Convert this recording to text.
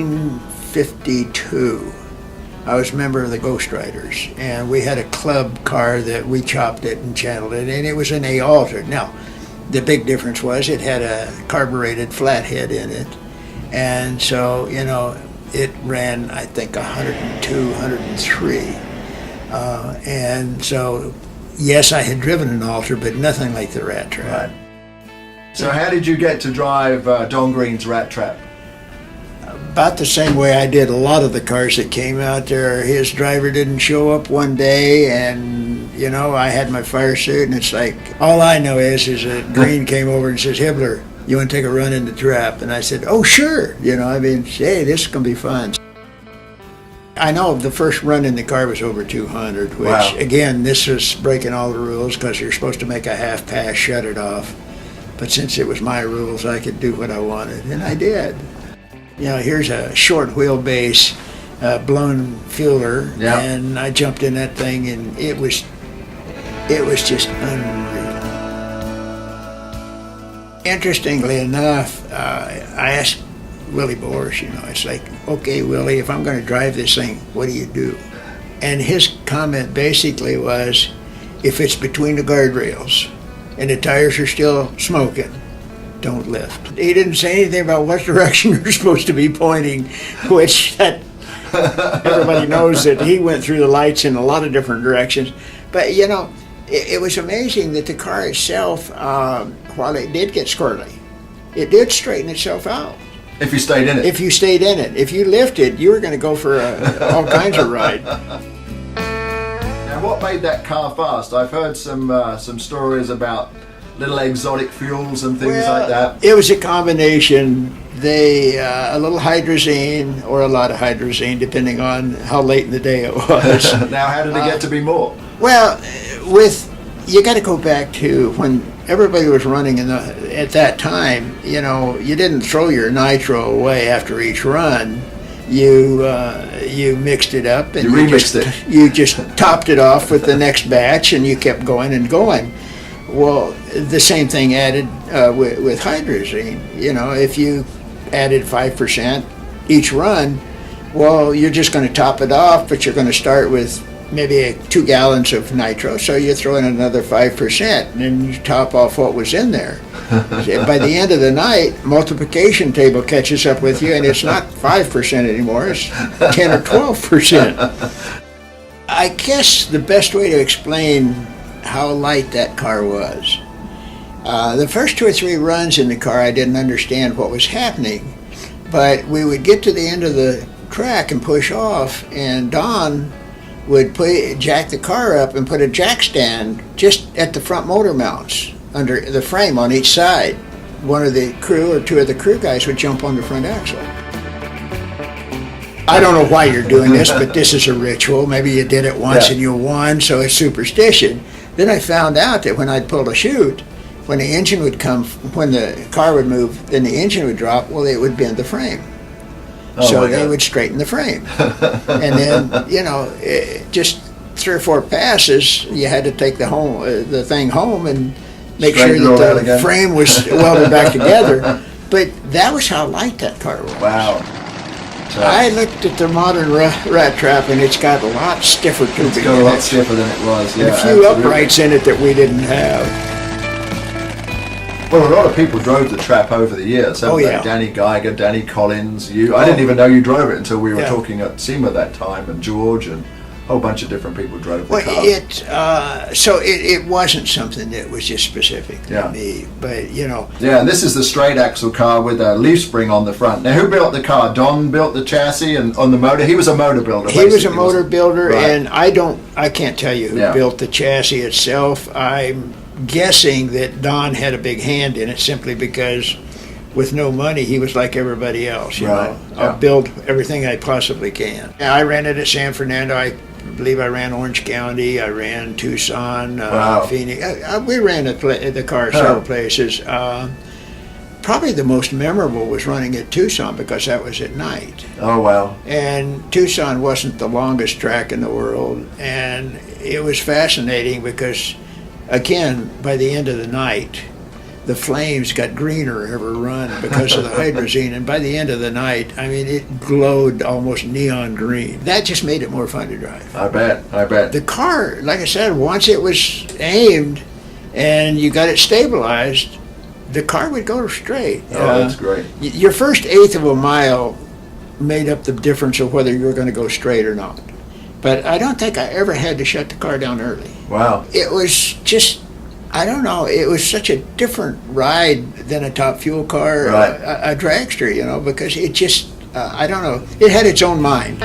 1952. I was a member of the Ghost Riders, and we had a club car that we chopped it and channeled it, and it was an A altered. Now, the big difference was it had a carbureted flathead in it, and so, it ran, I think, 102, 103. And so, yes, I had driven an alter, but nothing like the Rat Trap. Right. So how did you get to drive Don Green's Rat Trap? About the same way I did a lot of the cars that came out there. His driver didn't show up one day, and I had my fire suit, and it's like, all I know is that Green came over and says, "Hibler, you want to take a run in the trap?" And I said, "Oh, sure." Hey, this is going to be fun. I know the first run in the car was over 200, which, wow. Again, this was breaking all the rules because you're supposed to make a half pass, shut it off. But since it was my rules, I could do what I wanted, and I did. Here's a short wheelbase, blown fueler, yeah. And I jumped in that thing, and it was just unreal. Interestingly enough, I asked Willie Boris, it's like, "Okay, Willie, if I'm going to drive this thing, what do you do?" And his comment basically was, if it's between the guardrails and the tires are still smoking, don't lift. He didn't say anything about what direction you're supposed to be pointing, which that everybody knows that he went through the lights in a lot of different directions. But, it was amazing that the car itself, while it did get squirrely, it did straighten itself out. If you stayed in it. If you stayed in it. If you lifted, you were going to go for all kinds of ride. Now, what made that car fast? I've heard some stories about little exotic fuels and things like that. It was a combination. A little hydrazine or a lot of hydrazine, depending on how late in the day it was. Now, how did it get to be more? Well, you got to go back to when everybody was running at that time. You didn't throw your nitro away after each run. You mixed it up, and you remixed it. You just topped it off with the next batch, and you kept going and going. Well, the same thing added with hydrazine. If you added 5% each run, well, you're just going to top it off, but you're going to start with maybe 2 gallons of nitro, so you throw in another 5%, and then you top off what was in there. By the end of the night, multiplication table catches up with you, and it's not 5% anymore, it's 10 or 12%. I guess the best way to explain how light that car was. The first 2 or 3 runs in the car, I didn't understand what was happening, but we would get to the end of the track and push off, and Don would jack the car up and put a jack stand just at the front motor mounts under the frame on each side. One of the crew or 2 of the crew guys would jump on the front axle. I don't know why you're doing this, but this is a ritual. Maybe you did it once and you won, so it's superstition. Then I found out that when I'd pull a chute, when the engine would come, when the car would move, then the engine would drop, well, it would bend the frame. So they would straighten the frame. And then, just 3 or 4 passes, you had to take the thing home and make sure that the frame was welded back together. But that was how light that car was. Wow. So I looked at the modern Rat Trap, and it's got a lot stiffer tubing. It's got a lot stiffer than it was, yeah. And a few uprights in it that we didn't have. Well, a lot of people drove the Trap over the years, haven't they? Danny Geiger, Danny Collins, you. I didn't even know you drove it until we were talking at SEMA that time, and George, and a whole bunch of different people drove the car. It wasn't something that was just specific to me, but Yeah, and this is the straight axle car with a leaf spring on the front. Now, who built the car? Don built the chassis and on the motor. He was a motor builder. He was a motor builder, right. And I can't tell you who built the chassis itself. I'm guessing that Don had a big hand in it simply because with no money he was like everybody else. I'll build everything I possibly can. I ran it at San Fernando. I believe I ran Orange County. I ran Tucson, Phoenix. We ran the car several places. Probably the most memorable was running at Tucson because that was at night. Oh, wow. And Tucson wasn't the longest track in the world, and it was fascinating because, again, by the end of the night, the flames got greener every run because of the hydrazine. And by the end of the night, I mean, it glowed almost neon green. That just made it more fun to drive. I bet. The car, like I said, once it was aimed and you got it stabilized, the car would go straight. Oh, that's great. Your first eighth of a mile made up the difference of whether you were going to go straight or not. But I don't think I ever had to shut the car down early. Wow. It was just, I don't know, it was such a different ride than a top fuel car, right. a dragster, because it just, I don't know, it had its own mind.